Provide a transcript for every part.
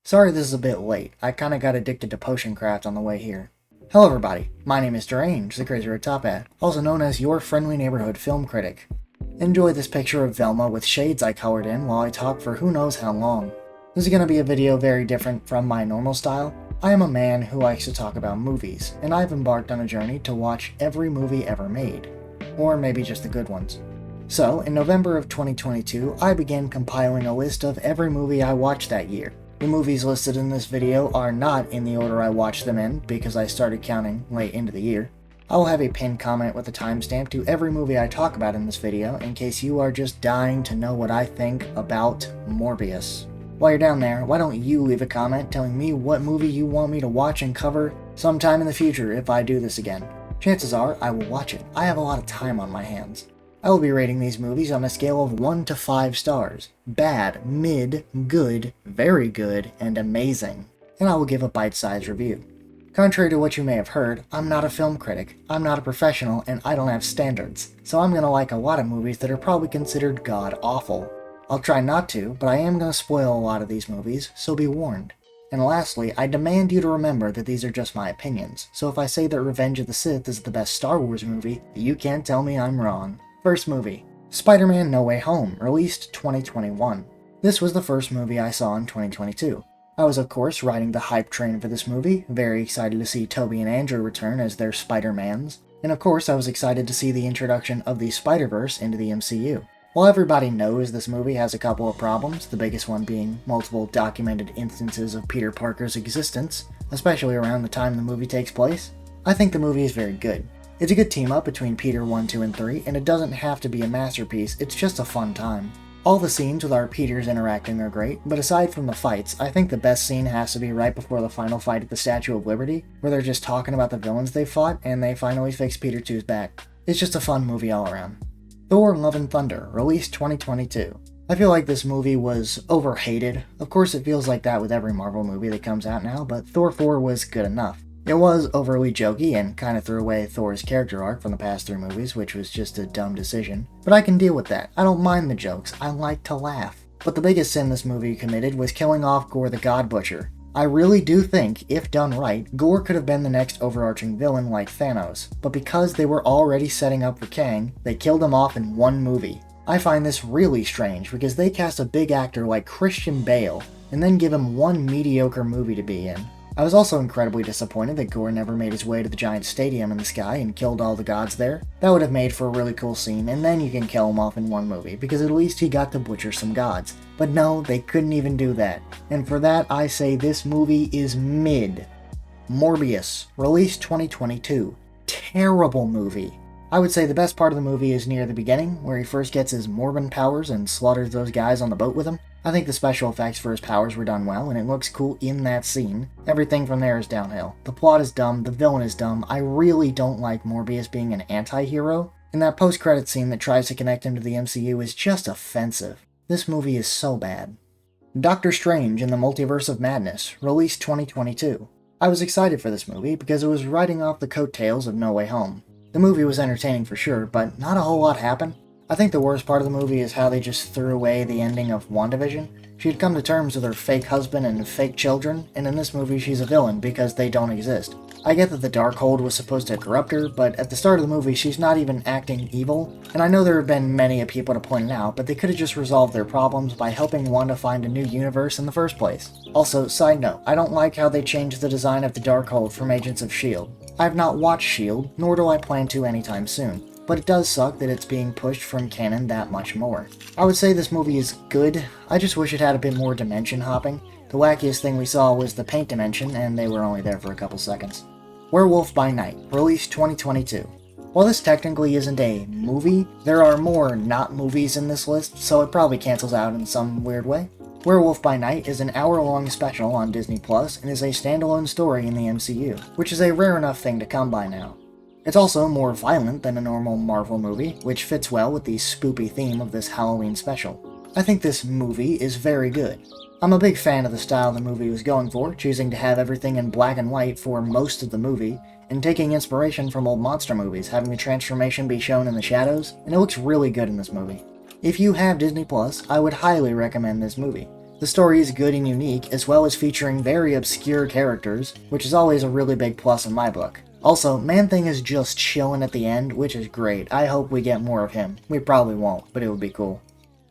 Sorry this is a bit late, I kinda got addicted to potion craft on the way here. Hello everybody, my name is Derange, the Crazy Red Top Hat, also known as your friendly neighborhood film critic. Enjoy this picture of Velma with shades I colored in while I talk for who knows how long. This is gonna be a video very different from my normal style. I am a man who likes to talk about movies, and I've embarked on a journey to watch every movie ever made. Or maybe just the good ones. So, in November of 2022, I began compiling a list of every movie I watched that year. The movies listed in this video are not in the order I watched them in, because I started counting late into the year. I will have a pinned comment with a timestamp to every movie I talk about in this video, in case you are just dying to know what I think about Morbius. While you're down there, why don't you leave a comment telling me what movie you want me to watch and cover sometime in the future if I do this again. Chances are, I will watch it. I have a lot of time on my hands. I will be rating these movies on a scale of 1 to 5 stars. Bad, mid, good, very good, and amazing. And I will give a bite-sized review. Contrary to what you may have heard, I'm not a film critic, I'm not a professional, and I don't have standards. So I'm gonna like a lot of movies that are probably considered god-awful. I'll try not to, but I am gonna spoil a lot of these movies, so be warned. And lastly, I demand you to remember that these are just my opinions, so if I say that Revenge of the Sith is the best Star Wars movie, you can't tell me I'm wrong. First movie, Spider-Man No Way Home, released 2021. This was the first movie I saw in 2022. I was of course riding the hype train for this movie, very excited to see Tobey and Andrew return as their Spider-Mans, and of course I was excited to see the introduction of the Spider-Verse into the MCU. While everybody knows this movie has a couple of problems, the biggest one being multiple documented instances of Peter Parker's existence, especially around the time the movie takes place, I think the movie is very good. It's a good team-up between Peter 1, 2, and 3, and it doesn't have to be a masterpiece, it's just a fun time. All the scenes with our Peters interacting are great, but aside from the fights, I think the best scene has to be right before the final fight at the Statue of Liberty, where they're just talking about the villains they fought, and they finally fix Peter 2's back. It's just a fun movie all around. Thor Love and Thunder, released 2022. I feel like this movie was overhated. Of course it feels like that with every Marvel movie that comes out now, but Thor 4 was good enough. It was overly jokey and kind of threw away Thor's character arc from the past 3 movies, which was just a dumb decision. But I can deal with that. I don't mind the jokes. I like to laugh. But the biggest sin this movie committed was killing off Gorr the God Butcher. I really do think, if done right, Gorr could have been the next overarching villain like Thanos, but because they were already setting up for Kang, they killed him off in one movie. I find this really strange because they cast a big actor like Christian Bale, and then give him one mediocre movie to be in. I was also incredibly disappointed that Gorr never made his way to the giant stadium in the sky and killed all the gods there. That would have made for a really cool scene, and then you can kill him off in one movie, because at least he got to butcher some gods. But no, they couldn't even do that. And for that, I say this movie is mid. Morbius, released 2022. Terrible movie. I would say the best part of the movie is near the beginning, where he first gets his Morbin powers and slaughters those guys on the boat with him. I think the special effects for his powers were done well, and it looks cool in that scene. Everything from there is downhill. The plot is dumb, the villain is dumb, I really don't like Morbius being an anti-hero, and that post-credit scene that tries to connect him to the MCU is just offensive. This movie is so bad. Doctor Strange in the Multiverse of Madness, released 2022. I was excited for this movie because it was riding off the coattails of No Way Home. The movie was entertaining for sure, but not a whole lot happened. I think the worst part of the movie is how they just threw away the ending of WandaVision. She had come to terms with her fake husband and fake children, and in this movie she's a villain because they don't exist. I get that the Darkhold was supposed to corrupt her, but at the start of the movie she's not even acting evil, and I know there have been many people to point it out, but they could have just resolved their problems by helping Wanda find a new universe in the first place. Also, side note, I don't like how they changed the design of the Darkhold from Agents of S.H.I.E.L.D. I have not watched S.H.I.E.L.D., nor do I plan to anytime soon. But it does suck that it's being pushed from canon that much more. I would say this movie is good, I just wish it had a bit more dimension hopping. The wackiest thing we saw was the paint dimension, and they were only there for a couple seconds. Werewolf by Night, released 2022. While this technically isn't a movie, there are more not movies in this list, so it probably cancels out in some weird way. Werewolf by Night is an hour-long special on Disney Plus and is a standalone story in the MCU, which is a rare enough thing to come by now. It's also more violent than a normal Marvel movie, which fits well with the spoopy theme of this Halloween special. I think this movie is very good. I'm a big fan of the style the movie was going for, choosing to have everything in black and white for most of the movie, and taking inspiration from old monster movies, having the transformation be shown in the shadows, and it looks really good in this movie. If you have Disney Plus, I would highly recommend this movie. The story is good and unique, as well as featuring very obscure characters, which is always a really big plus in my book. Also, Man-Thing is just chilling at the end, which is great. I hope we get more of him. We probably won't, but it would be cool.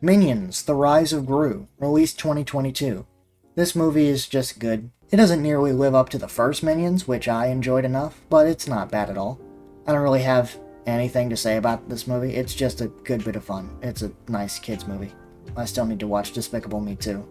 Minions: The Rise of Gru, released 2022. This movie is just good. It doesn't nearly live up to the first Minions, which I enjoyed enough, but it's not bad at all. I don't really have anything to say about this movie. It's just a good bit of fun. It's a nice kids movie. I still need to watch Despicable Me 2.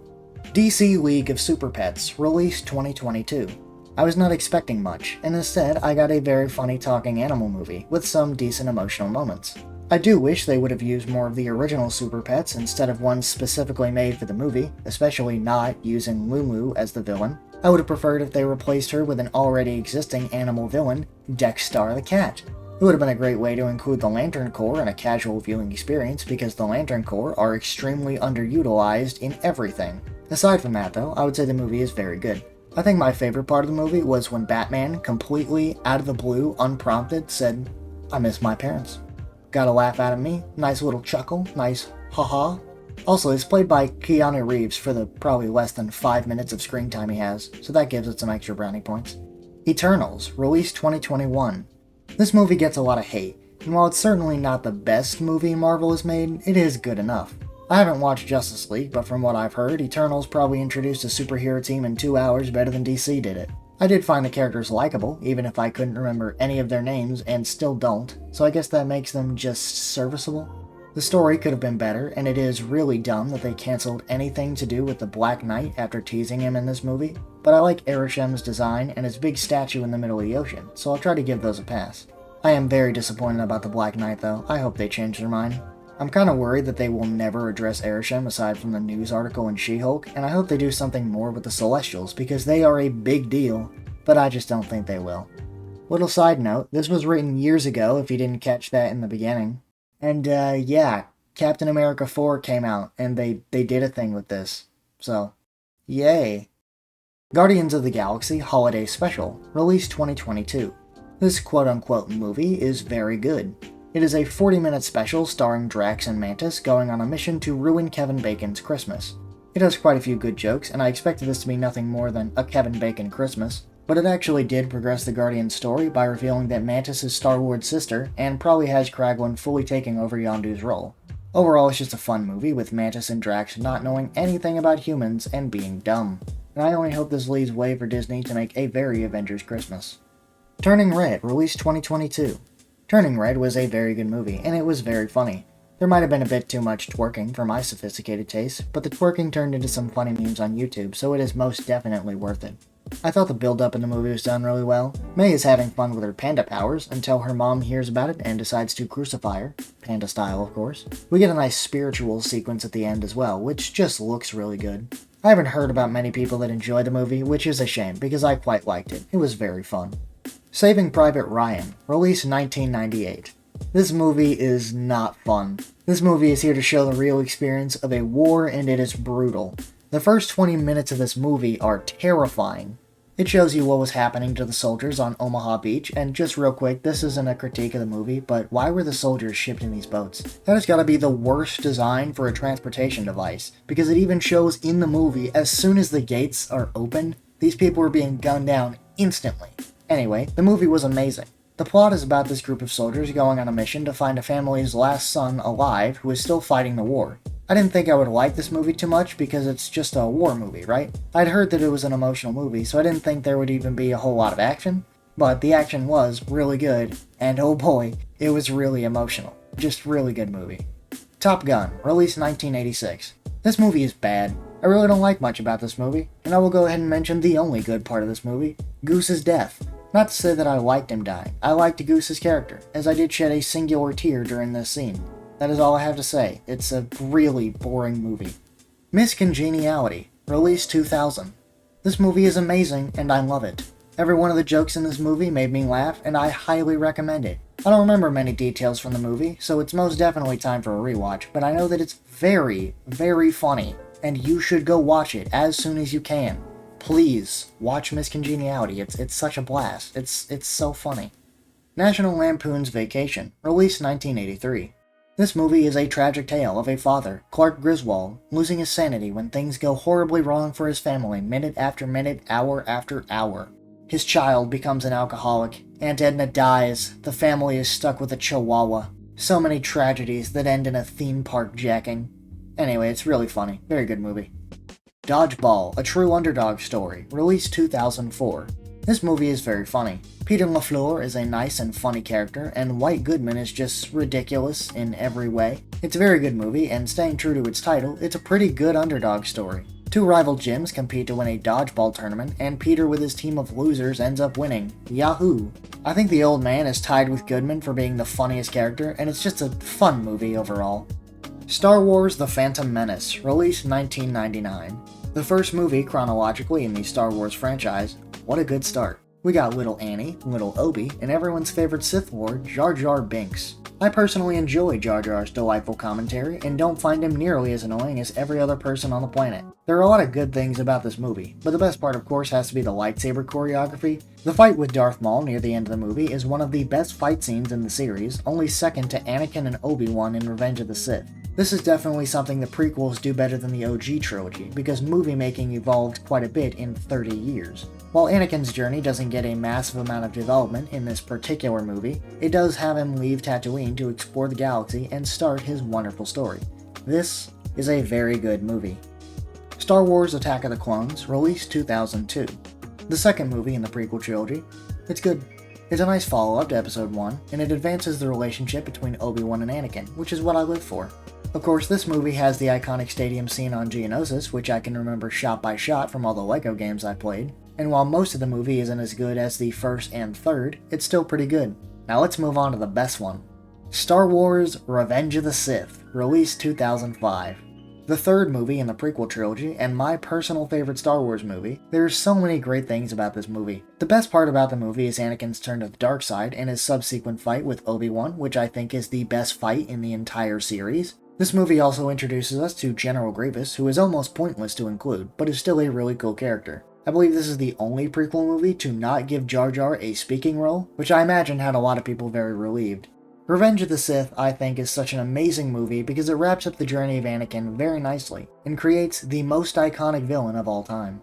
DC League of Super Pets, released 2022. I was not expecting much, and instead I got a very funny talking animal movie with some decent emotional moments. I do wish they would have used more of the original Super Pets instead of ones specifically made for the movie, especially not using Lumu as the villain. I would have preferred if they replaced her with an already existing animal villain, Dexstar the cat. It would have been a great way to include the Lantern Corps in a casual viewing experience because the Lantern Corps are extremely underutilized in everything. Aside from that though, I would say the movie is very good. I think my favorite part of the movie was when Batman, completely out of the blue, unprompted, said, "I miss my parents." Got a laugh out of me, nice little chuckle, nice haha. Also, it's played by Keanu Reeves for the probably less than 5 minutes of screen time he has, so that gives it some extra brownie points. Eternals, released 2021. This movie gets a lot of hate, and while it's certainly not the best movie Marvel has made, it is good enough. I haven't watched Justice League, but from what I've heard, Eternals probably introduced a superhero team in 2 hours better than DC did it. I did find the characters likable, even if I couldn't remember any of their names, and still don't, so I guess that makes them just serviceable. The story could have been better, and it is really dumb that they cancelled anything to do with the Black Knight after teasing him in this movie, but I like Ereshkigal's design and his big statue in the middle of the ocean, so I'll try to give those a pass. I am very disappointed about the Black Knight though. I hope they change their mind. I'm kinda worried that they will never address Ereshkigal aside from the news article in She-Hulk, and I hope they do something more with the Celestials because they are a big deal, but I just don't think they will. Little side note, this was written years ago if you didn't catch that in the beginning. And yeah, Captain America 4 came out, and they did a thing with this. So, yay. Guardians of the Galaxy Holiday Special, released 2022. This quote-unquote movie is very good. It is a 40-minute special starring Drax and Mantis going on a mission to ruin Kevin Bacon's Christmas. It has quite a few good jokes, and I expected this to be nothing more than a Kevin Bacon Christmas, but it actually did progress the Guardians story by revealing that Mantis is Star-Lord's sister, and probably has Kraglin fully taking over Yondu's role. Overall, it's just a fun movie with Mantis and Drax not knowing anything about humans and being dumb. And I only hope this leaves way for Disney to make a very Avengers Christmas. Turning Red, released 2022. Turning Red was a very good movie, and it was very funny. There might have been a bit too much twerking for my sophisticated taste, but the twerking turned into some funny memes on YouTube, so it is most definitely worth it. I thought the build-up in the movie was done really well. May is having fun with her panda powers until her mom hears about it and decides to crucify her. Panda style, of course. We get a nice spiritual sequence at the end as well, which just looks really good. I haven't heard about many people that enjoy the movie, which is a shame because I quite liked it. It was very fun. Saving Private Ryan, released 1998. This movie is not fun. This movie is here to show the real experience of a war, and it is brutal. The first 20 minutes of this movie are terrifying. It shows you what was happening to the soldiers on Omaha Beach, and just real quick, this isn't a critique of the movie, but why were the soldiers shipped in these boats? That has got to be the worst design for a transportation device, because it even shows in the movie, as soon as the gates are opened, these people were being gunned down instantly. Anyway, the movie was amazing. The plot is about this group of soldiers going on a mission to find a family's last son alive who is still fighting the war. I didn't think I would like this movie too much because it's just a war movie, right? I'd heard that it was an emotional movie, so I didn't think there would even be a whole lot of action. But the action was really good, and oh boy, it was really emotional. Just really good movie. Top Gun, released 1986. This movie is bad. I really don't like much about this movie, and I will go ahead and mention the only good part of this movie, Goose's death. Not to say that I liked him dying. I liked Goose's character, as I did shed a singular tear during this scene. That is all I have to say. It's a really boring movie. Miss Congeniality, released 2000. This movie is amazing, and I love it. Every one of the jokes in this movie made me laugh, and I highly recommend it. I don't remember many details from the movie, so it's most definitely time for a rewatch, but I know that it's very, very funny, and you should go watch it as soon as you can. Please, watch Miss Congeniality. It's such a blast. It's so funny. National Lampoon's Vacation, released 1983. This movie is a tragic tale of a father, Clark Griswold, losing his sanity when things go horribly wrong for his family minute after minute, hour after hour. His child becomes an alcoholic, Aunt Edna dies, the family is stuck with a chihuahua. So many tragedies that end in a theme park jacking. Anyway, it's really funny. Very good movie. Dodgeball, a true underdog story, released 2004. This movie is very funny. Peter LaFleur is a nice and funny character, and White Goodman is just ridiculous in every way. It's a very good movie, and staying true to its title, it's a pretty good underdog story. Two rival gyms compete to win a dodgeball tournament, and Peter with his team of losers ends up winning. Yahoo! I think the old man is tied with Goodman for being the funniest character, and it's just a fun movie overall. Star Wars: The Phantom Menace, released 1999. The first movie chronologically in the Star Wars franchise. What a good start. We got little Annie, little Obi, and everyone's favorite Sith Lord, Jar Jar Binks. I personally enjoy Jar Jar's delightful commentary and don't find him nearly as annoying as every other person on the planet. There are a lot of good things about this movie, but the best part of course has to be the lightsaber choreography. The fight with Darth Maul near the end of the movie is one of the best fight scenes in the series, only second to Anakin and Obi-Wan in Revenge of the Sith. This is definitely something the prequels do better than the OG trilogy, because movie making evolved quite a bit in 30 years. While Anakin's journey doesn't get a massive amount of development in this particular movie, it does have him leave Tatooine to explore the galaxy and start his wonderful story. This is a very good movie. Star Wars: Attack of the Clones, released 2002. The second movie in the prequel trilogy. It's good. It's a nice follow-up to Episode 1, and it advances the relationship between Obi-Wan and Anakin, which is what I live for. Of course, this movie has the iconic stadium scene on Geonosis, which I can remember shot by shot from all the LEGO games I played, and while most of the movie isn't as good as the first and third, it's still pretty good. Now let's move on to the best one. Star Wars: Revenge of the Sith, released 2005. The third movie in the prequel trilogy, and my personal favorite Star Wars movie. There's so many great things about this movie. The best part about the movie is Anakin's turn to the dark side and his subsequent fight with Obi-Wan, which I think is the best fight in the entire series. This movie also introduces us to General Grievous, who is almost pointless to include, but is still a really cool character. I believe this is the only prequel movie to not give Jar Jar a speaking role, which I imagine had a lot of people very relieved. Revenge of the Sith, I think, is such an amazing movie because it wraps up the journey of Anakin very nicely, and creates the most iconic villain of all time.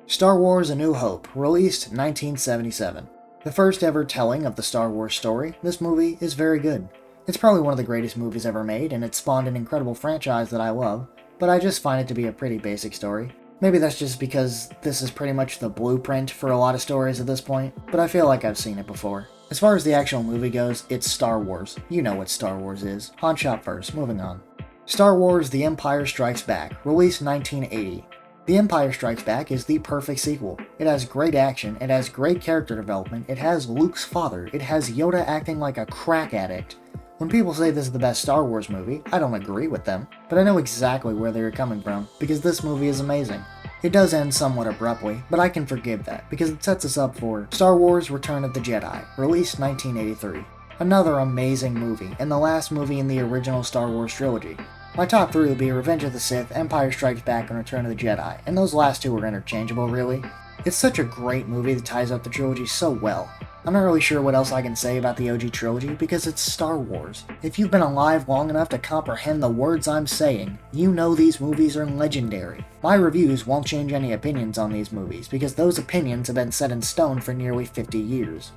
Star Wars: A New Hope, released 1977. The first ever telling of the Star Wars story, this movie is very good. It's probably one of the greatest movies ever made, and it spawned an incredible franchise that I love, but I just find it to be a pretty basic story. Maybe that's just because this is pretty much the blueprint for a lot of stories at this point, but I feel like I've seen it before. As far as the actual movie goes, it's Star Wars. You know what Star Wars is. Han shot first, moving on. Star Wars: The Empire Strikes Back, released 1980. The Empire Strikes Back is the perfect sequel. It has great action, it has great character development, it has Luke's father, it has Yoda acting like a crack addict. When people say this is the best Star Wars movie, I don't agree with them, but I know exactly where they're coming from, because this movie is amazing. It does end somewhat abruptly, but I can forgive that, because it sets us up for Star Wars: Return of the Jedi, released 1983. Another amazing movie, and the last movie in the original Star Wars trilogy. My top three would be Revenge of the Sith, Empire Strikes Back, and Return of the Jedi, and those last two are interchangeable, really. It's such a great movie that ties up the trilogy so well. I'm not really sure what else I can say about the OG trilogy because it's Star Wars. If you've been alive long enough to comprehend the words I'm saying, you know these movies are legendary. My reviews won't change any opinions on these movies because those opinions have been set in stone for nearly 50 years.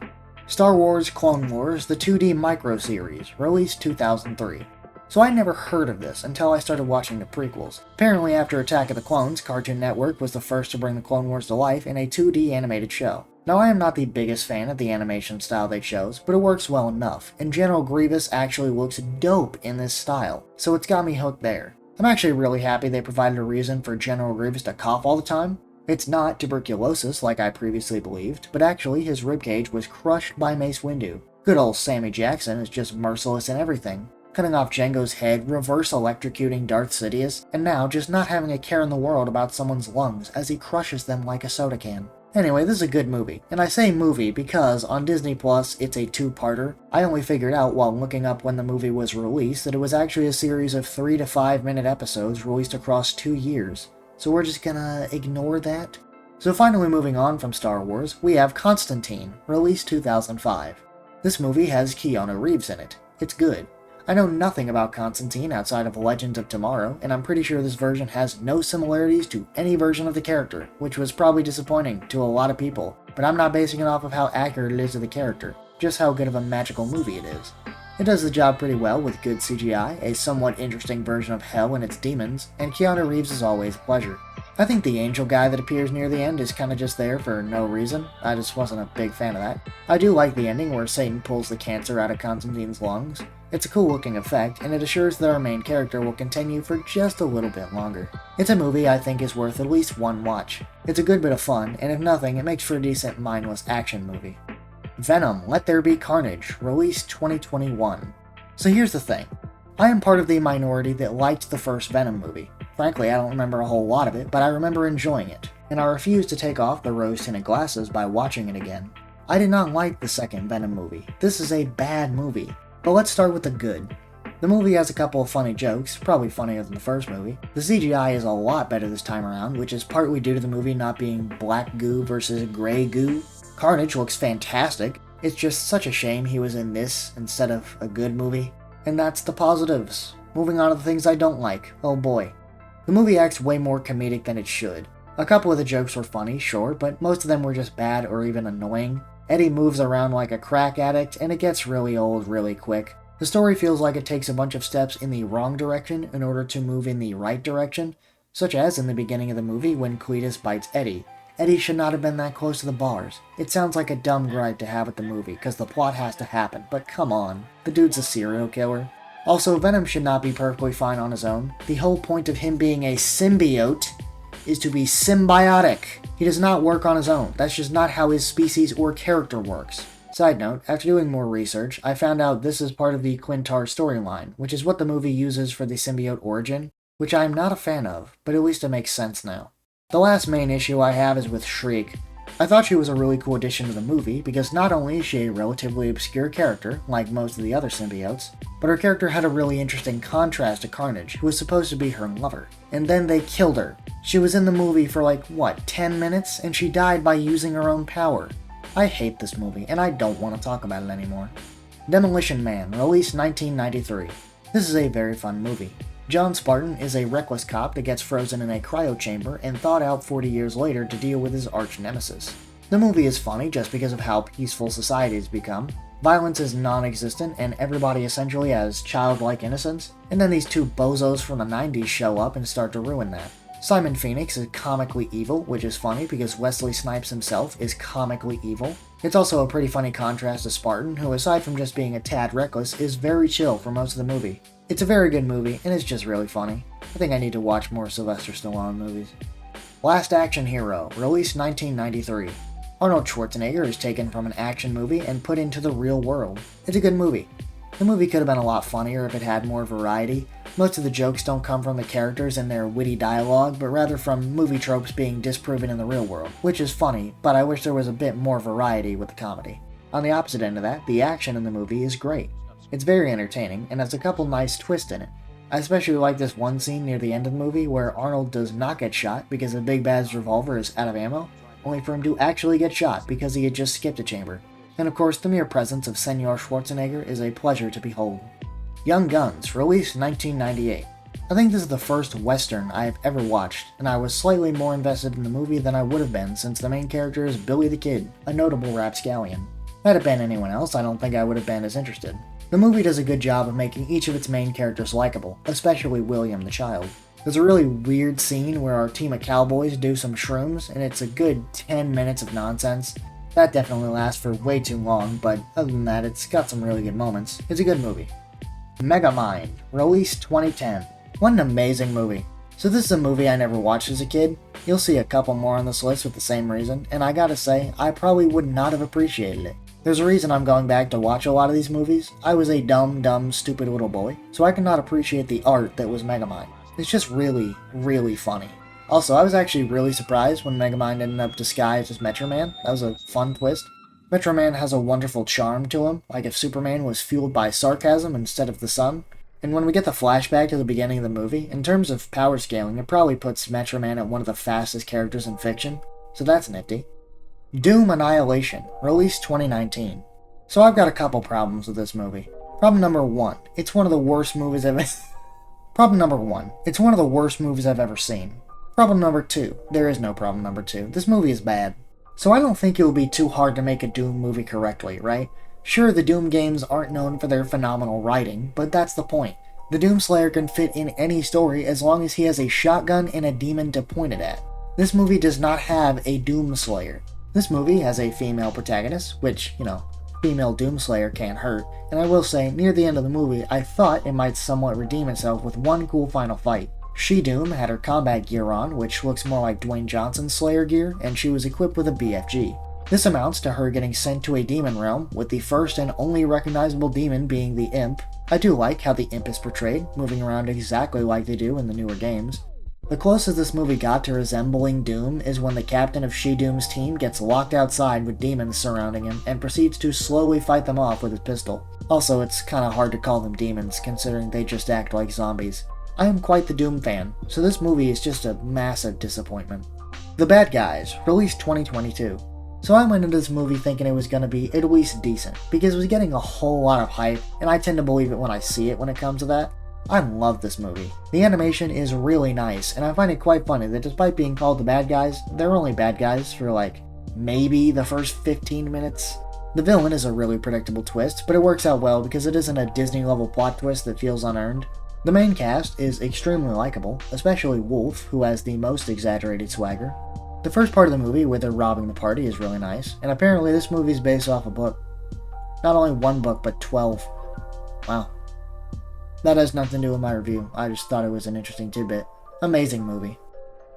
Star Wars: Clone Wars, the 2D micro series, released 2003. So I never heard of this until I started watching the prequels. Apparently after Attack of the Clones, Cartoon Network was the first to bring the Clone Wars to life in a 2D animated show. Now I am not the biggest fan of the animation style they chose, but it works well enough, and General Grievous actually looks dope in this style, so it's got me hooked there. I'm actually really happy they provided a reason for General Grievous to cough all the time. It's not tuberculosis like I previously believed, but actually his ribcage was crushed by Mace Windu. Good old Sammy Jackson is just merciless in everything. Cutting off Jango's head, reverse electrocuting Darth Sidious, and now just not having a care in the world about someone's lungs as he crushes them like a soda can. Anyway, this is a good movie, and I say movie because on Disney Plus it's a two-parter. I only figured out while looking up when the movie was released that it was actually a series of 3 to 5 minute episodes released across 2 years. So we're just gonna ignore that? So finally moving on from Star Wars, we have Constantine, released 2005. This movie has Keanu Reeves in it. It's good. I know nothing about Constantine outside of Legends of Tomorrow, and I'm pretty sure this version has no similarities to any version of the character, which was probably disappointing to a lot of people, but I'm not basing it off of how accurate it is to the character, just how good of a magical movie it is. It does the job pretty well with good CGI, a somewhat interesting version of Hell and its demons, and Keanu Reeves is always a pleasure. I think the angel guy that appears near the end is kinda just there for no reason. I just wasn't a big fan of that. I do like the ending where Satan pulls the cancer out of Constantine's lungs. It's a cool looking effect, and it assures that our main character will continue for just a little bit longer. It's a movie I think is worth at least one watch. It's a good bit of fun, and if nothing, it makes for a decent mindless action movie. Venom: Let There Be Carnage, released 2021. So here's the thing. I am part of the minority that liked the first Venom movie. Frankly, I don't remember a whole lot of it, but I remember enjoying it, and I refuse to take off the rose-tinted glasses by watching it again. I did not like the second Venom movie. This is a bad movie. But let's start with the good. The movie has a couple of funny jokes, probably funnier than the first movie. The CGI is a lot better this time around, which is partly due to the movie not being black goo versus gray goo. Carnage looks fantastic. It's just such a shame he was in this instead of a good movie. And that's the positives. Moving on to the things I don't like. Oh boy. The movie acts way more comedic than it should. A couple of the jokes were funny, sure, but most of them were just bad or even annoying. Eddie moves around like a crack addict, and it gets really old really quick. The story feels like it takes a bunch of steps in the wrong direction in order to move in the right direction, such as in the beginning of the movie when Cletus bites Eddie. Eddie should not have been that close to the bars. It sounds like a dumb gripe to have at the movie, because the plot has to happen, but come on, the dude's a serial killer. Also, Venom should not be perfectly fine on his own. The whole point of him being a symbiote is to be symbiotic. He does not work on his own. That's just not how his species or character works. Side note, after doing more research, I found out this is part of the Quintar storyline, which is what the movie uses for the symbiote origin, which I am not a fan of, but at least it makes sense now. The last main issue I have is with Shriek. I thought she was a really cool addition to the movie because not only is she a relatively obscure character, like most of the other symbiotes, but her character had a really interesting contrast to Carnage, who was supposed to be her lover. And then they killed her. She was in the movie for 10 minutes, and she died by using her own power. I hate this movie, and I don't want to talk about it anymore. Demolition Man, released 1993. This is a very fun movie. John Spartan is a reckless cop that gets frozen in a cryo chamber and thawed out 40 years later to deal with his arch nemesis. The movie is funny just because of how peaceful society has become. Violence is non-existent and everybody essentially has childlike innocence, and then these two bozos from the 90s show up and start to ruin that. Simon Phoenix is comically evil, which is funny because Wesley Snipes himself is comically evil. It's also a pretty funny contrast to Spartan, who aside from just being a tad reckless, is very chill for most of the movie. It's a very good movie, and it's just really funny. I think I need to watch more Sylvester Stallone movies. Last Action Hero, released 1993. Arnold Schwarzenegger is taken from an action movie and put into the real world. It's a good movie. The movie could have been a lot funnier if it had more variety. Most of the jokes don't come from the characters and their witty dialogue, but rather from movie tropes being disproven in the real world, which is funny, but I wish there was a bit more variety with the comedy. On the opposite end of that, the action in the movie is great. It's very entertaining, and has a couple nice twists in it. I especially like this one scene near the end of the movie where Arnold does not get shot because the Big Bad's revolver is out of ammo, only for him to actually get shot because he had just skipped a chamber. And of course, the mere presence of Senor Schwarzenegger is a pleasure to behold. Young Guns, released 1998. I think this is the first Western I have ever watched, and I was slightly more invested in the movie than I would have been since the main character is Billy the Kid, a notable rapscallion. Had it been anyone else, I don't think I would have been as interested. The movie does a good job of making each of its main characters likable, especially William the child. There's a really weird scene where our team of cowboys do some shrooms, and it's a good 10 minutes of nonsense. That definitely lasts for way too long, but other than that, it's got some really good moments. It's a good movie. Megamind, released 2010. What an amazing movie. So this is a movie I never watched as a kid. You'll see a couple more on this list with the same reason, and I gotta say, I probably would not have appreciated it. There's a reason I'm going back to watch a lot of these movies. I was a dumb, stupid little boy, so I could not appreciate the art that was Megamind. It's just really, really funny. Also, I was actually really surprised when Megamind ended up disguised as Metro Man. That was a fun twist. Metro Man has a wonderful charm to him, like if Superman was fueled by sarcasm instead of the sun. And when we get the flashback to the beginning of the movie, in terms of power scaling, it probably puts Metro Man at one of the fastest characters in fiction, so that's nifty. Doom Annihilation, released 2019. So I've got a couple problems with this movie. Problem number 1. It's one of the worst movies I've Problem number 1. It's one of the worst movies I've ever seen. Problem number 2. There is no problem number 2. This movie is bad. So I don't think it would be too hard to make a Doom movie correctly, right? Sure, the Doom games aren't known for their phenomenal writing, but that's the point. The Doomslayer can fit in any story as long as he has a shotgun and a demon to point it at. This movie does not have a Doomslayer. This movie has a female protagonist, which, female Doomslayer can't hurt, and I will say, near the end of the movie, I thought it might somewhat redeem itself with one cool final fight. She-Doom had her combat gear on, which looks more like Dwayne Johnson's Slayer gear, and she was equipped with a BFG. This amounts to her getting sent to a demon realm, with the first and only recognizable demon being the Imp. I do like how the Imp is portrayed, moving around exactly like they do in the newer games. The closest this movie got to resembling Doom is when the captain of She-Doom's team gets locked outside with demons surrounding him and proceeds to slowly fight them off with his pistol. Also, it's kinda hard to call them demons, considering they just act like zombies. I am quite the Doom fan, so this movie is just a massive disappointment. The Bad Guys, released 2022. So I went into this movie thinking it was going to be at least decent, because it was getting a whole lot of hype, and I tend to believe it when I see it when it comes to that. I love this movie. The animation is really nice, and I find it quite funny that despite being called the bad guys, they're only bad guys for maybe the first 15 minutes. The villain is a really predictable twist, but it works out well because it isn't a Disney-level plot twist that feels unearned. The main cast is extremely likable, especially Wolf, who has the most exaggerated swagger. The first part of the movie, where they're robbing the party, is really nice, and apparently this movie is based off a book. Not only one book, but 12. Wow. That has nothing to do with my review, I just thought it was an interesting tidbit. Amazing movie.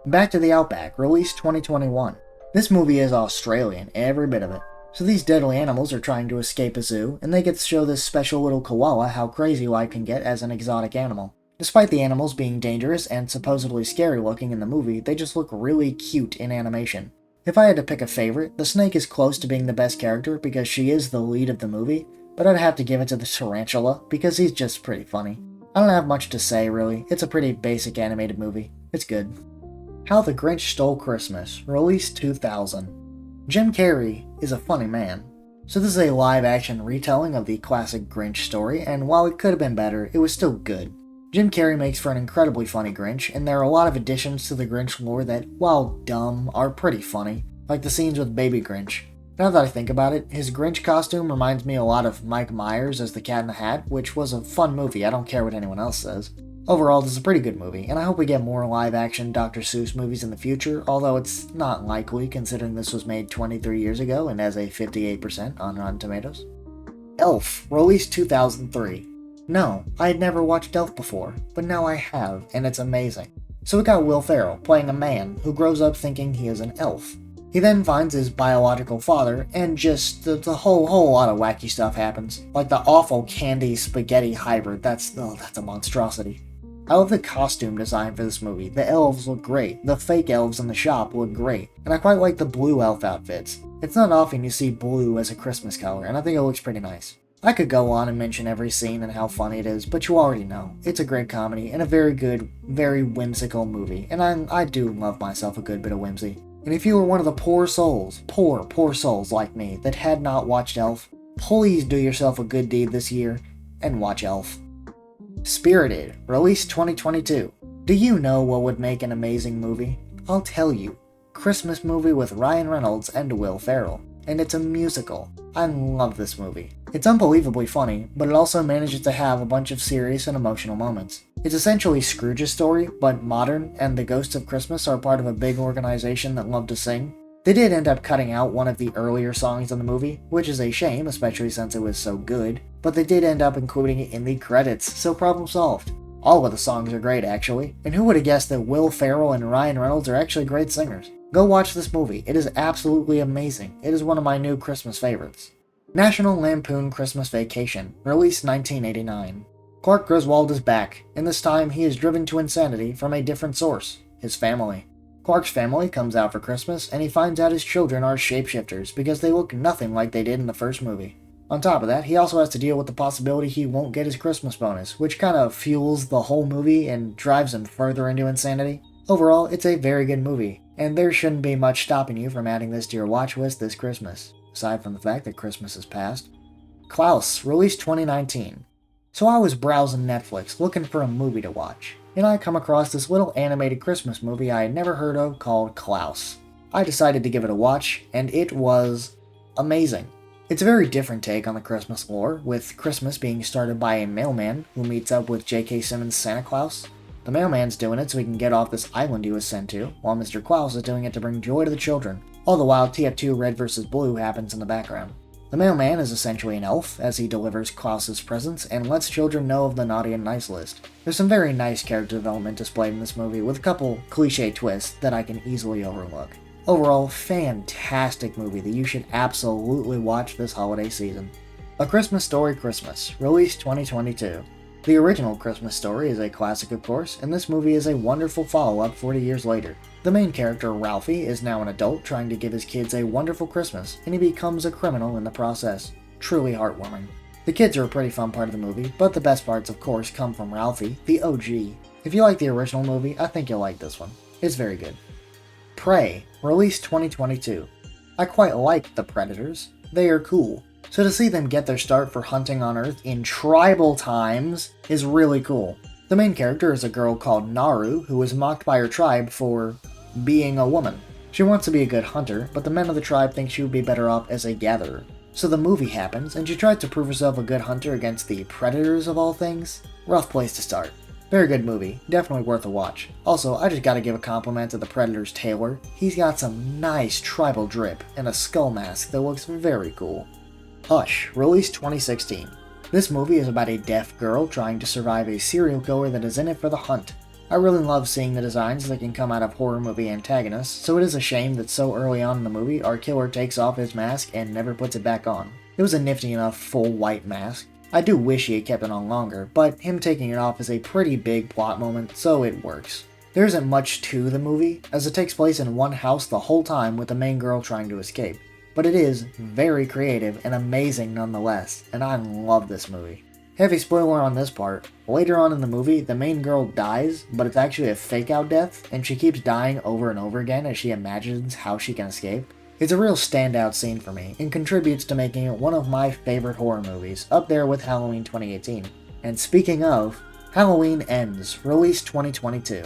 Back to the Outback, released 2021. This movie is Australian, every bit of it. So these deadly animals are trying to escape a zoo, and they get to show this special little koala how crazy life can get as an exotic animal. Despite the animals being dangerous and supposedly scary looking in the movie, they just look really cute in animation. If I had to pick a favorite, the snake is close to being the best character because she is the lead of the movie, but I'd have to give it to the tarantula because he's just pretty funny. I don't have much to say really, it's a pretty basic animated movie. It's good. How the Grinch Stole Christmas, released 2000. Jim Carrey is a funny man. So this is a live-action retelling of the classic Grinch story, and while it could have been better, it was still good. Jim Carrey makes for an incredibly funny Grinch, and there are a lot of additions to the Grinch lore that, while dumb, are pretty funny, like the scenes with Baby Grinch. Now that I think about it, his Grinch costume reminds me a lot of Mike Myers as the Cat in the Hat, which was a fun movie, I don't care what anyone else says. Overall, this is a pretty good movie, and I hope we get more live-action Dr. Seuss movies in the future, although it's not likely considering this was made 23 years ago and has a 58% on Rotten Tomatoes. Elf, released 2003. No, I had never watched Elf before, but now I have, and it's amazing. So we got Will Ferrell playing a man who grows up thinking he is an elf. He then finds his biological father, and just the whole lot of wacky stuff happens. Like the awful candy spaghetti hybrid, that's a monstrosity. I love the costume design for this movie. The elves look great, the fake elves in the shop look great, and I quite like the blue elf outfits. It's not often you see blue as a Christmas color, and I think it looks pretty nice. I could go on and mention every scene and how funny it is, but you already know. It's a great comedy, and a very good, very whimsical movie, and I do love myself a good bit of whimsy. And if you were one of the poor souls like me, that had not watched Elf, please do yourself a good deed this year, and watch Elf. Spirited, released 2022. Do you know what would make an amazing movie? I'll tell you. Christmas movie with Ryan Reynolds and Will Ferrell. And it's a musical. I love this movie. It's unbelievably funny, but it also manages to have a bunch of serious and emotional moments. It's essentially Scrooge's story, but modern, and the Ghosts of Christmas are part of a big organization that love to sing. They did end up cutting out one of the earlier songs in the movie, which is a shame, especially since it was so good, but they did end up including it in the credits, so problem solved. All of the songs are great, actually, and who would have guessed that Will Ferrell and Ryan Reynolds are actually great singers? Go watch this movie, it is absolutely amazing. It is one of my new Christmas favorites. National Lampoon Christmas Vacation, released 1989. Clark Griswold is back, and this time he is driven to insanity from a different source, his family. Clark's family comes out for Christmas, and he finds out his children are shapeshifters because they look nothing like they did in the first movie. On top of that, he also has to deal with the possibility he won't get his Christmas bonus, which kind of fuels the whole movie and drives him further into insanity. Overall, it's a very good movie, and there shouldn't be much stopping you from adding this to your watch list this Christmas, aside from the fact that Christmas is past. Klaus, released 2019. So I was browsing Netflix looking for a movie to watch, and I come across this little animated Christmas movie I had never heard of called Klaus. I decided to give it a watch, and it was amazing. It's a very different take on the Christmas lore, with Christmas being started by a mailman who meets up with J.K. Simmons' Santa Claus. The mailman's doing it so he can get off this island he was sent to, while Mr. Claus is doing it to bring joy to the children. All the while, TF2 Red vs. Blue happens in the background. The mailman is essentially an elf, as he delivers Klaus's presents and lets children know of the naughty and nice list. There's some very nice character development displayed in this movie, with a couple cliché twists that I can easily overlook. Overall, fantastic movie that you should absolutely watch this holiday season. A Christmas Story Christmas, released 2022. The original Christmas Story is a classic, of course, and this movie is a wonderful follow-up 40 years later. The main character, Ralphie, is now an adult trying to give his kids a wonderful Christmas, and he becomes a criminal in the process. Truly heartwarming. The kids are a pretty fun part of the movie, but the best parts, of course, come from Ralphie, the OG. If you like the original movie, I think you'll like this one. It's very good. Prey, released 2022. I quite like the Predators. They are cool. So to see them get their start for hunting on Earth in tribal times is really cool. The main character is a girl called Naru, who is mocked by her tribe for being a woman. She wants to be a good hunter, but the men of the tribe think she would be better off as a gatherer. So the movie happens, and she tries to prove herself a good hunter against the predators of all things. Rough place to start. Very good movie, definitely worth a watch. Also, I just gotta give a compliment to the Predator's tailor. He's got some nice tribal drip and a skull mask that looks very cool. Hush, released 2016. This movie is about a deaf girl trying to survive a serial killer that is in it for the hunt. I really love seeing the designs that can come out of horror movie antagonists, so it is a shame that so early on in the movie our killer takes off his mask and never puts it back on. It was a nifty enough full white mask. I do wish he had kept it on longer, but him taking it off is a pretty big plot moment, so it works. There isn't much to the movie, as it takes place in one house the whole time with the main girl trying to escape. But it is very creative and amazing nonetheless, and I love this movie. Heavy spoiler on this part. Later on in the movie, the main girl dies, but it's actually a fake-out death, and she keeps dying over and over again as she imagines how she can escape. It's a real standout scene for me, and contributes to making it one of my favorite horror movies, up there with Halloween 2018. And speaking of, Halloween Ends, released 2022.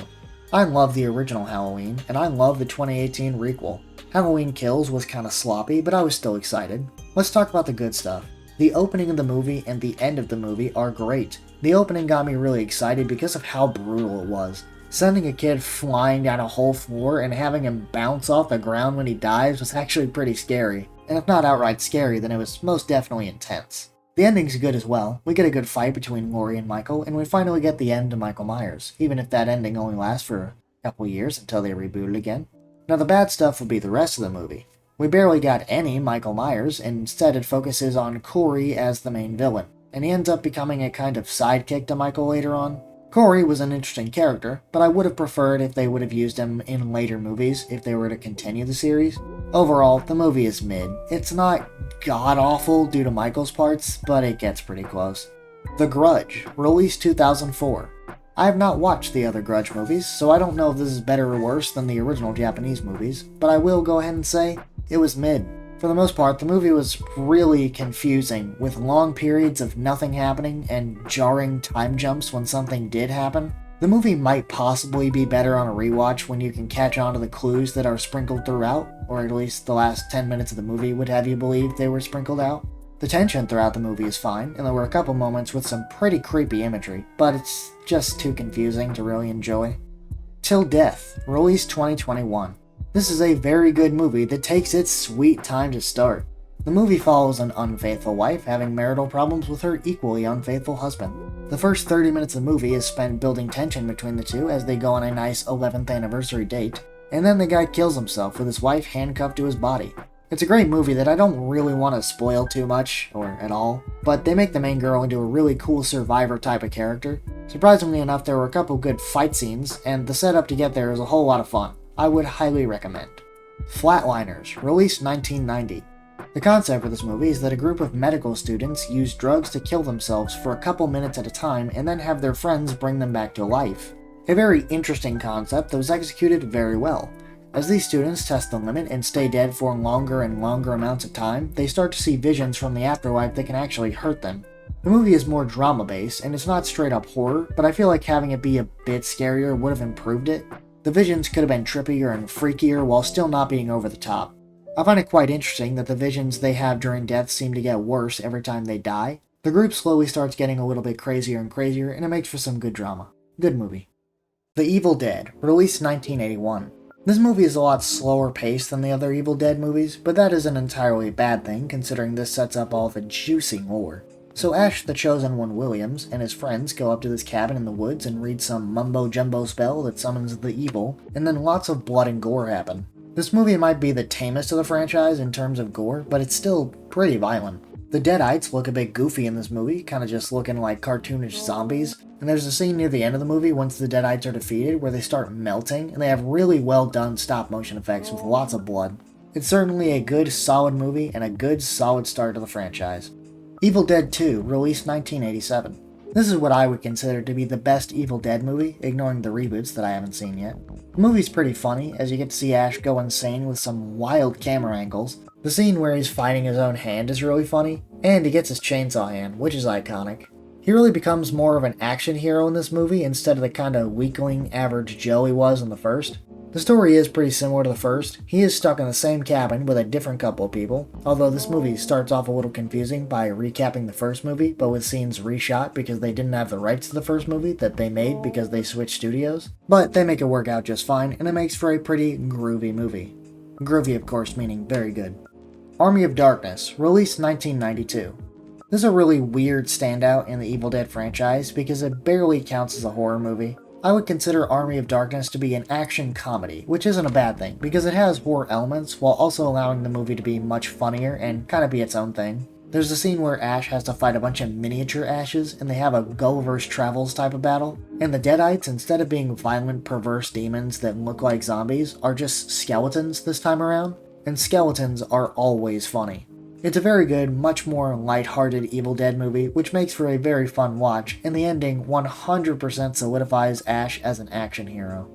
I love the original Halloween, and I love the 2018 requel. Halloween Kills was kinda sloppy, but I was still excited. Let's talk about the good stuff. The opening of the movie and the end of the movie are great. The opening got me really excited because of how brutal it was. Sending a kid flying down a whole floor and having him bounce off the ground when he dies was actually pretty scary. And if not outright scary, then it was most definitely intense. The ending's good as well. We get a good fight between Laurie and Michael, and we finally get the end to Michael Myers, even if that ending only lasts for a couple years until they reboot it again. Now the bad stuff would be the rest of the movie. We barely got any Michael Myers, and instead it focuses on Corey as the main villain, and he ends up becoming a kind of sidekick to Michael later on. Corey was an interesting character, but I would have preferred if they would have used him in later movies if they were to continue the series. Overall, the movie is mid. It's not god-awful due to Michael's parts, but it gets pretty close. The Grudge, released 2004. I have not watched the other Grudge movies, so I don't know if this is better or worse than the original Japanese movies, but I will go ahead and say it was mid. For the most part, the movie was really confusing, with long periods of nothing happening and jarring time jumps when something did happen. The movie might possibly be better on a rewatch when you can catch on to the clues that are sprinkled throughout, or at least the last 10 minutes of the movie would have you believe they were sprinkled out. The tension throughout the movie is fine, and there were a couple moments with some pretty creepy imagery, but it's just too confusing to really enjoy. Till Death, released 2021. This is a very good movie that takes its sweet time to start. The movie follows an unfaithful wife having marital problems with her equally unfaithful husband. The first 30 minutes of the movie is spent building tension between the two as they go on a nice 11th anniversary date, and then the guy kills himself with his wife handcuffed to his body. It's a great movie that I don't really want to spoil too much, or at all, but they make the main girl into a really cool survivor type of character. Surprisingly enough, there were a couple good fight scenes, and the setup to get there is a whole lot of fun. I would highly recommend. Flatliners, released 1990. The concept for this movie is that a group of medical students use drugs to kill themselves for a couple minutes at a time and then have their friends bring them back to life. A very interesting concept that was executed very well. As these students test the limit and stay dead for longer and longer amounts of time, they start to see visions from the afterlife that can actually hurt them. The movie is more drama-based, and it's not straight-up horror, but I feel like having it be a bit scarier would have improved it. The visions could have been trippier and freakier while still not being over the top. I find it quite interesting that the visions they have during death seem to get worse every time they die. The group slowly starts getting a little bit crazier and crazier, and it makes for some good drama. Good movie. The Evil Dead, released 1981. This movie is a lot slower paced than the other Evil Dead movies, but that isn't entirely a bad thing considering this sets up all the juicy lore. So Ash the Chosen One Williams and his friends go up to this cabin in the woods and read some mumbo-jumbo spell that summons the evil, and then lots of blood and gore happen. This movie might be the tamest of the franchise in terms of gore, but it's still pretty violent. The Deadites look a bit goofy in this movie, kinda just looking like cartoonish zombies, and there's a scene near the end of the movie once the Deadites are defeated where they start melting, and they have really well done stop motion effects with lots of blood. It's certainly a good, solid movie, and a good, solid start to the franchise. Evil Dead 2, released 1987. This is what I would consider to be the best Evil Dead movie, ignoring the reboots that I haven't seen yet. The movie's pretty funny, as you get to see Ash go insane with some wild camera angles. The scene where he's fighting his own hand is really funny, and he gets his chainsaw hand, which is iconic. He really becomes more of an action hero in this movie instead of the kinda weakling average Joe he was in the first. The story is pretty similar to the first. He is stuck in the same cabin with a different couple of people, although this movie starts off a little confusing by recapping the first movie, but with scenes reshot because they didn't have the rights to the first movie that they made because they switched studios. But they make it work out just fine, and it makes for a pretty groovy movie. Groovy, of course, meaning very good. Army of Darkness, released 1992. This is a really weird standout in the Evil Dead franchise because it barely counts as a horror movie. I would consider Army of Darkness to be an action comedy, which isn't a bad thing, because it has horror elements while also allowing the movie to be much funnier and kind of be its own thing. There's a scene where Ash has to fight a bunch of miniature Ashes, and they have a Gulliver's Travels type of battle, and the Deadites, instead of being violent, perverse demons that look like zombies, are just skeletons this time around, and skeletons are always funny. It's a very good, much more light-hearted Evil Dead movie, which makes for a very fun watch, and the ending 100% solidifies Ash as an action hero.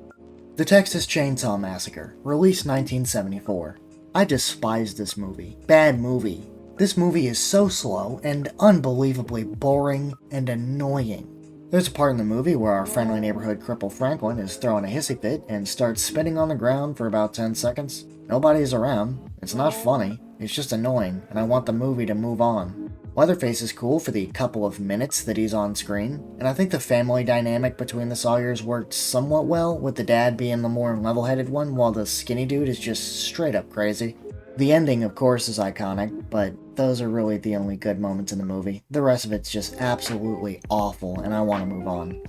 The Texas Chainsaw Massacre, released 1974. I despise this movie. Bad movie. This movie is so slow and unbelievably boring and annoying. There's a part in the movie where our friendly neighborhood cripple Franklin is throwing a hissy fit and starts spinning on the ground for about 10 seconds. Nobody's around. It's not funny. It's just annoying, and I want the movie to move on. Leatherface is cool for the couple of minutes that he's on screen, and I think the family dynamic between the Sawyers worked somewhat well, with the dad being the more level-headed one, while the skinny dude is just straight up crazy. The ending, of course, is iconic, but those are really the only good moments in the movie. The rest of it's just absolutely awful, and I want to move on.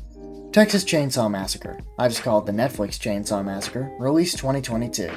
Texas Chainsaw Massacre. I just call it the Netflix Chainsaw Massacre, released 2022.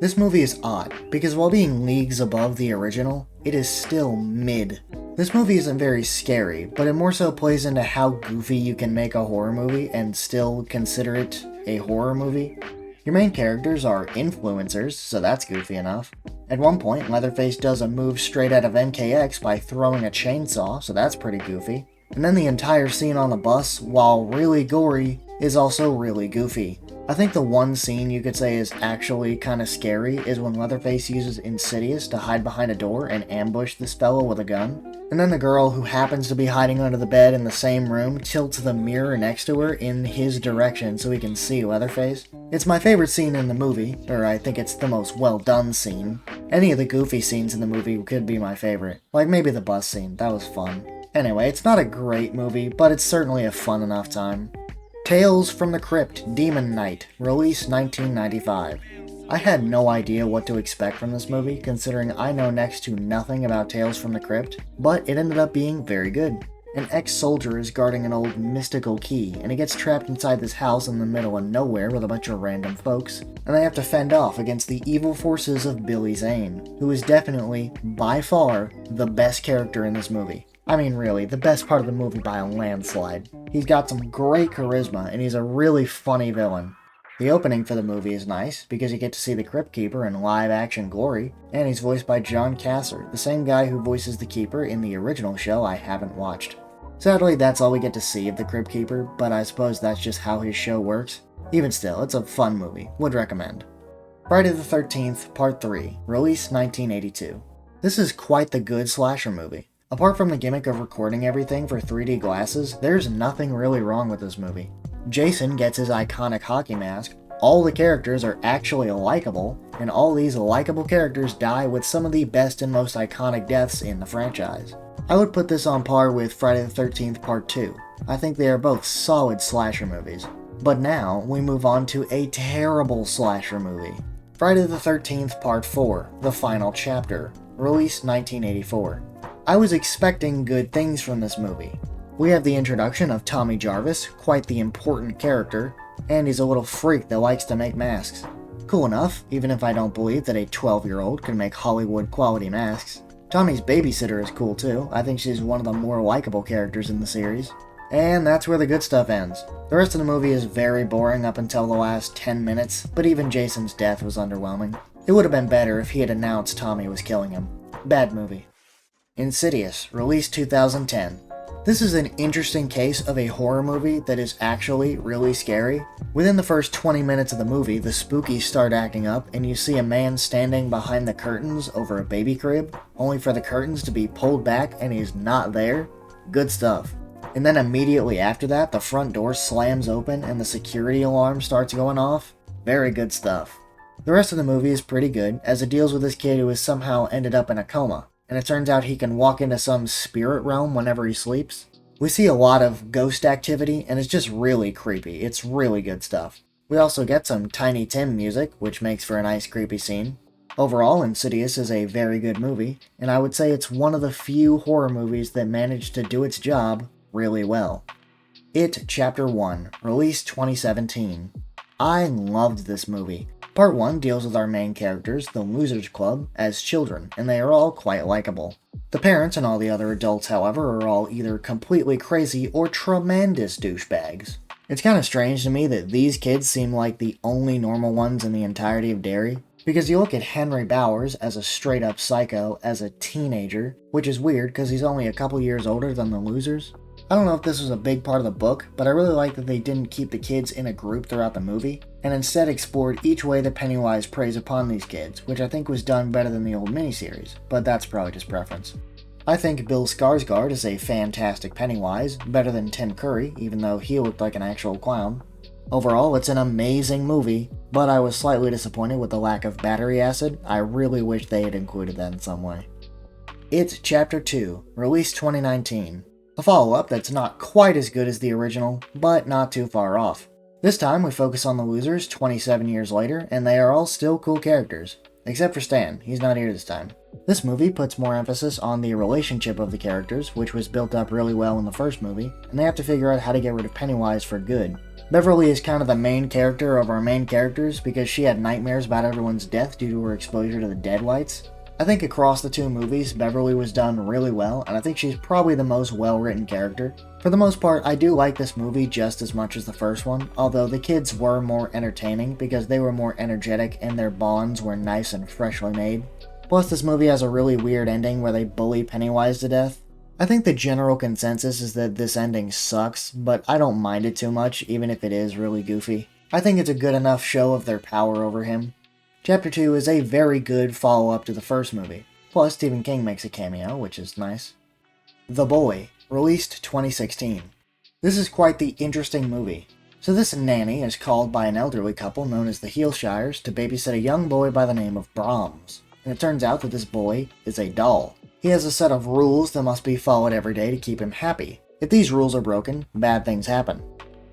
This movie is odd, because while being leagues above the original, it is still mid. This movie isn't very scary, but it more so plays into how goofy you can make a horror movie and still consider it a horror movie. Your main characters are influencers, so that's goofy enough. At one point, Leatherface does a move straight out of MKX by throwing a chainsaw, so that's pretty goofy. And then the entire scene on the bus, while really gory, is also really goofy. I think the one scene you could say is actually kinda scary is when Leatherface uses Insidious to hide behind a door and ambush this fellow with a gun. And then the girl who happens to be hiding under the bed in the same room tilts the mirror next to her in his direction so he can see Leatherface. It's my favorite scene in the movie, or I think it's the most well done scene. Any of the goofy scenes in the movie could be my favorite. Like maybe the bus scene, that was fun. Anyway, it's not a great movie, but it's certainly a fun enough time. Tales from the Crypt Demon Knight, released 1995. I had no idea what to expect from this movie, considering I know next to nothing about Tales from the Crypt, but it ended up being very good. An ex-soldier is guarding an old mystical key, and he gets trapped inside this house in the middle of nowhere with a bunch of random folks, and they have to fend off against the evil forces of Billy Zane, who is definitely, by far, the best character in this movie. I mean, really, the best part of the movie by a landslide. He's got some great charisma, and he's a really funny villain. The opening for the movie is nice, because you get to see the Crypt Keeper in live-action glory, and he's voiced by John Kasser, the same guy who voices the Keeper in the original show I haven't watched. Sadly, that's all we get to see of the Crypt Keeper, but I suppose that's just how his show works. Even still, it's a fun movie. Would recommend. Friday the 13th, Part 3, released 1982. This is quite the good slasher movie. Apart from the gimmick of recording everything for 3D glasses, there's nothing really wrong with this movie. Jason gets his iconic hockey mask, all the characters are actually likable, and all these likable characters die with some of the best and most iconic deaths in the franchise. I would put this on par with Friday the 13th Part 2. I think they are both solid slasher movies. But now, we move on to a terrible slasher movie. Friday the 13th Part 4, The Final Chapter, released 1984. I was expecting good things from this movie. We have the introduction of Tommy Jarvis, quite the important character, and he's a little freak that likes to make masks. Cool enough, even if I don't believe that a 12-year-old can make Hollywood quality masks. Tommy's babysitter is cool too. I think she's one of the more likable characters in the series. And that's where the good stuff ends. The rest of the movie is very boring up until the last 10 minutes, but even Jason's death was underwhelming. It would have been better if he had announced Tommy was killing him. Bad movie. Insidious, released 2010. This is an interesting case of a horror movie that is actually really scary. Within the first 20 minutes of the movie, the spookies start acting up and you see a man standing behind the curtains over a baby crib, only for the curtains to be pulled back and he's not there. Good stuff. And then immediately after that, the front door slams open and the security alarm starts going off. Very good stuff. The rest of the movie is pretty good, as it deals with this kid who has somehow ended up in a coma, and it turns out he can walk into some spirit realm whenever he sleeps. We see a lot of ghost activity, and it's just really creepy. It's really good stuff. We also get some Tiny Tim music, which makes for a nice creepy scene. Overall, Insidious is a very good movie, and I would say it's one of the few horror movies that managed to do its job really well. It Chapter 1, released 2017. I loved this movie. Part 1 deals with our main characters, the Losers Club, as children, and they are all quite likable. The parents and all the other adults, however, are all either completely crazy or tremendous douchebags. It's kind of strange to me that these kids seem like the only normal ones in the entirety of Derry, because you look at Henry Bowers as a straight-up psycho as a teenager, which is weird because he's only a couple years older than the Losers. I don't know if this was a big part of the book, but I really like that they didn't keep the kids in a group throughout the movie, and instead explored each way that Pennywise preys upon these kids, which I think was done better than the old miniseries, but that's probably just preference. I think Bill Skarsgård is a fantastic Pennywise, better than Tim Curry, even though he looked like an actual clown. Overall, it's an amazing movie, but I was slightly disappointed with the lack of battery acid. I really wish they had included that in some way. It Chapter 2, released 2019. A follow-up that's not quite as good as the original, but not too far off. This time we focus on the Losers 27 years later, and they are all still cool characters. Except for Stan, he's not here this time. This movie puts more emphasis on the relationship of the characters, which was built up really well in the first movie, and they have to figure out how to get rid of Pennywise for good. Beverly is kind of the main character of our main characters because she had nightmares about everyone's death due to her exposure to the deadlights. I think across the two movies, Beverly was done really well, and I think she's probably the most well-written character. For the most part, I do like this movie just as much as the first one, although the kids were more entertaining because they were more energetic and their bonds were nice and freshly made. Plus, this movie has a really weird ending where they bully Pennywise to death. I think the general consensus is that this ending sucks, but I don't mind it too much, even if it is really goofy. I think it's a good enough show of their power over him. Chapter 2 is a very good follow-up to the first movie. Plus, Stephen King makes a cameo, which is nice. The Boy, released 2016. This is quite the interesting movie. So this nanny is called by an elderly couple known as the Heelshires to babysit a young boy by the name of Brahms. And it turns out that this boy is a doll. He has a set of rules that must be followed every day to keep him happy. If these rules are broken, bad things happen.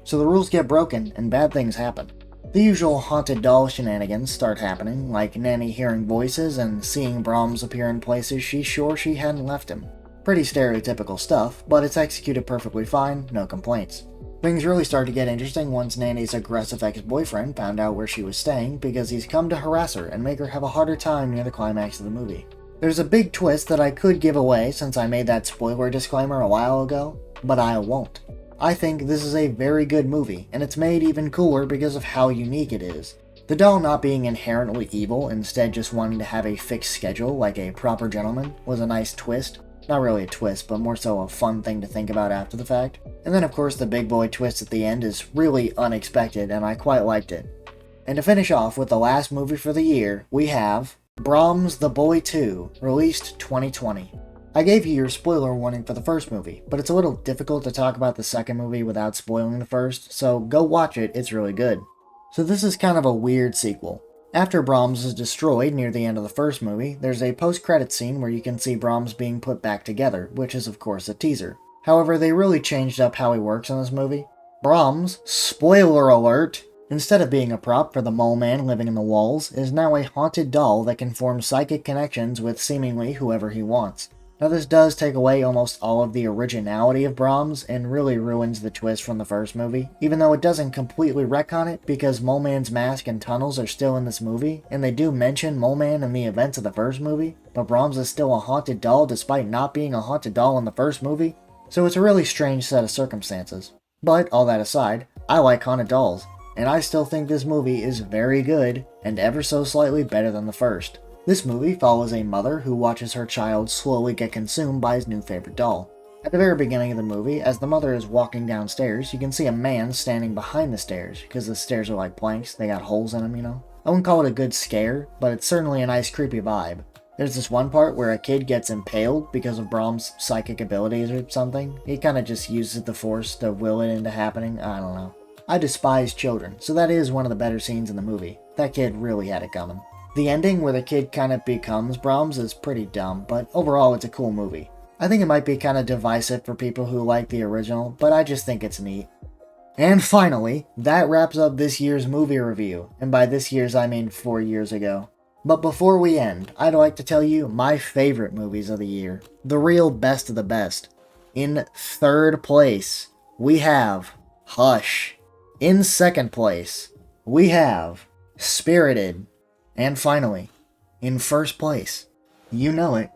So the rules get broken, and bad things happen. The usual haunted doll shenanigans start happening, like Nanny hearing voices and seeing Brahms appear in places she's sure she hadn't left him. Pretty stereotypical stuff, but it's executed perfectly fine, no complaints. Things really start to get interesting once Nanny's aggressive ex-boyfriend found out where she was staying because he's come to harass her and make her have a harder time near the climax of the movie. There's a big twist that I could give away since I made that spoiler disclaimer a while ago, but I won't. I think this is a very good movie, and it's made even cooler because of how unique it is. The doll not being inherently evil, instead just wanting to have a fixed schedule like a proper gentleman, was a nice twist. Not really a twist, but more so a fun thing to think about after the fact. And then of course the big boy twist at the end is really unexpected, and I quite liked it. And to finish off with the last movie for the year, we have Brahms the Boy 2, released 2020. I gave you your spoiler warning for the first movie, but it's a little difficult to talk about the second movie without spoiling the first, so go watch it, it's really good. So this is kind of a weird sequel. After Brahms is destroyed near the end of the first movie, there's a post-credit scene where you can see Brahms being put back together, which is of course a teaser. However, they really changed up how he works in this movie. Brahms, spoiler alert, instead of being a prop for the mole man living in the walls, is now a haunted doll that can form psychic connections with seemingly whoever he wants. Now this does take away almost all of the originality of Brahms and really ruins the twist from the first movie, even though it doesn't completely retcon it because Mole Man's mask and tunnels are still in this movie, and they do mention Mole Man in the events of the first movie, but Brahms is still a haunted doll despite not being a haunted doll in the first movie, so it's a really strange set of circumstances. But all that aside, I like haunted dolls, and I still think this movie is very good and ever so slightly better than the first. This movie follows a mother who watches her child slowly get consumed by his new favorite doll. At the very beginning of the movie, as the mother is walking downstairs, you can see a man standing behind the stairs, because the stairs are like planks, they got holes in them, you know? I wouldn't call it a good scare, but it's certainly a nice creepy vibe. There's this one part where a kid gets impaled because of Brahms' psychic abilities or something. He kinda just uses the force to will it into happening, I don't know. I despise children, so that is one of the better scenes in the movie. That kid really had it coming. The ending where the kid kind of becomes Brahms is pretty dumb, but overall it's a cool movie. I think it might be kind of divisive for people who like the original, but I just think it's neat. And finally, that wraps up this year's movie review, and by this year's I mean 4 years ago. But before we end, I'd like to tell you my favorite movies of the year. The real best of the best. In third place, we have Hush. In second place, we have Spirited. And finally, in first place, you know it,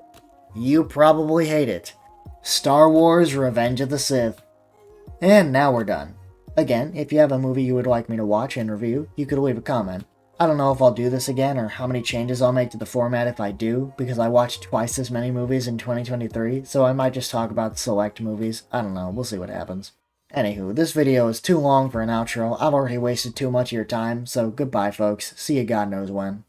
you probably hate it, Star Wars Revenge of the Sith. And now we're done. Again, if you have a movie you would like me to watch and review, you could leave a comment. I don't know if I'll do this again or how many changes I'll make to the format if I do, because I watched twice as many movies in 2023, so I might just talk about select movies. I don't know, we'll see what happens. Anywho, this video is too long for an outro. I've already wasted too much of your time, so goodbye folks, see you God knows when.